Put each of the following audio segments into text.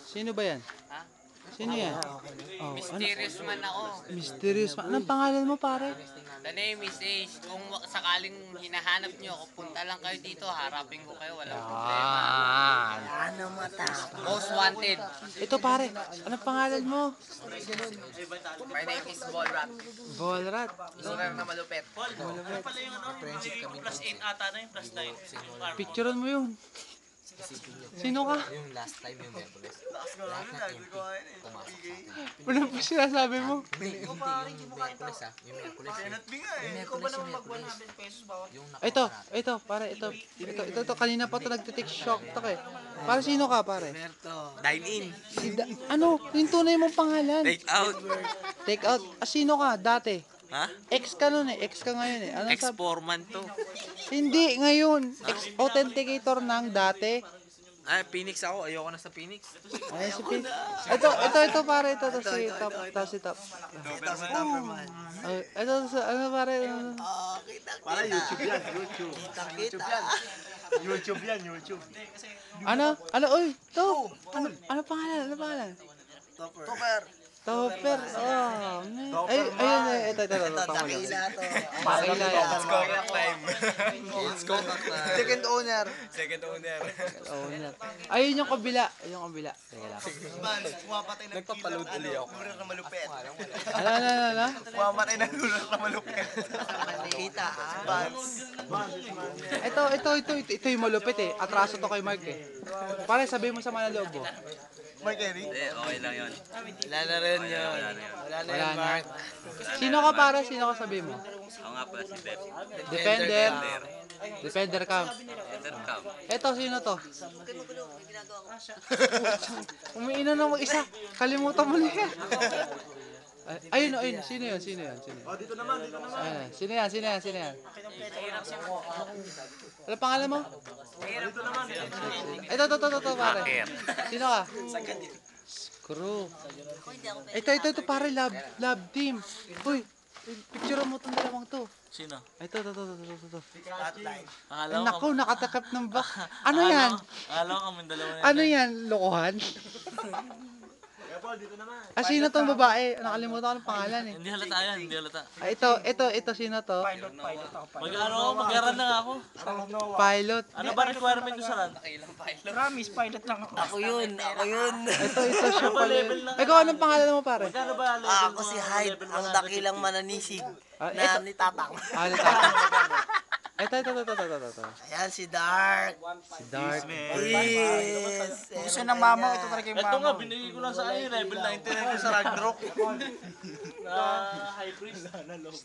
Sino ba yan? Ha? Sino yan? Oh, Mysterious man ako. Mysterious man. Anong pangalan mo, pare? The name is Ace. Kung sakaling hinahanap nyo ako, punta lang kayo dito, harapin ko kayo, walang problema. Ano matapos? Most wanted. Ito, pare. Anong pangalan mo? My name is Ballrat. Volrat. Lugar na malupit. Plus 8 ata na yung plus 9. Picturean mo yun. Sino ka? Yung last time yung Merkules. Lahat na MP. Pumasok sa atin. Wala pa sinasabi mo. Hindi, yung Merkules ha. Yung Merkules. Yung Merkules, yung Merkules. Yung Ito, pare, ito, kanina pa ito nagtitik shock to eh. Para sino ka, pare? Dine in. Ano? Yung tunay mong pangalan. Take out. Take out. Sino ka, dati? Ha? Ex ka nun eh, ex ka ngayon eh. Ano sabi? Ex-foreman to. Hindi, ngayon. Ex-authenticator ng dati. Ah, Phoenix ako. Ayoko na sa Phoenix. Ay, si Pete. Ito, pare. Ito, si Top. Si Top. Ito, ano, pare? Para YouTube yan, YouTube. YouTube yan, YouTube. Ano, uy, to. Ano pangalan? Topper. Topper. Oh, man. Ayun, ito. Dakila to. Pakila yan. It's contact time. It's contact time. Second owner. Second owner. Oh, yan. Ayun yung kabila. Teka lang. Pumapatay ng Nagpapaload uli ako. lunar na malupit. Ano? Pumapatay ng lunar na malupit. Nakikita Ito yung malupit eh. Atraso to kay Mark eh. Pare, sabihin mo sa manaloob mo. Mark Henry? Okay lang yun. Wala na rin yun. Wala na Wala yun, na. Mark. Sino ka para? Sino ka sabihin mo? Ako nga pala si Bep. Defender ka. Intercam. Eto, sino to? Umiinom na mag-isa. Kalimutan mo na yan. Ayun. Sino yun? Oh, dito naman. Ayun. Sino yan? Ano pangalan mo? Dito naman. Ito, pare. Sino ka? Screw. Ito, pare, love team. Uy, picture mo itong dalawang to. Sino? Ito. Akala Ay, ko naku, nakatakap ng back. Ano yan? Akala ko kami dalawa na. Ano yan? Lokohan? Dito naman. Sino tong babae? Nakalimutan ko ng pangalan eh. Hindi halata yan, hindi halata. Ito, sino to? Mag-aran na nga ako. Pilot. Ano ba requirement ko sa RAN? Ako yun. Ito siya pala. level na? Ikaw, anong pangalan mo, pare? Magkano ba level Ako si Hyde, ang dakilang mananisig Ito. na ni Tatang. Ito. Ayan si Dark. Si Dark. Yes. Gusto ng mama, ito talaga yung Ito mama. nga, binigay ko lang sa akin, level 99 ko sa Ragnarok. Na hybrid.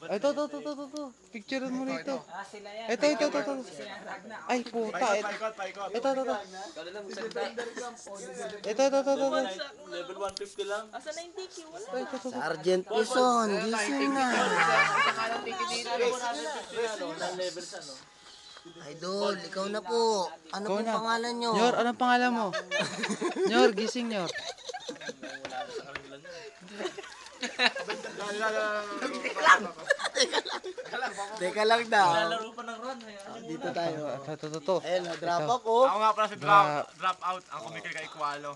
Ito. Picture mo rito. Ito. Ay, puta. Ito. Ito. Level 150 lang. Sergeant Quezon, gising na. Level sa ano? Idol, ikaw na po. Ano Ikaw pong na. pangalan nyo? Nyor, anong pangalan mo? Nyor, gising Nyor. Teka lang daw. Lalaro pa ng RAN. Dito tayo. Ito. Ayun, drop off oh. Ako nga pala si drop out. Ang kumikil kay Kualo.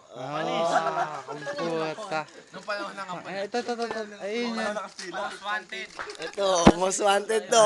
Puta. Nung panahon ng Ito. Ayun yan. Most wanted. Ito, most wanted to.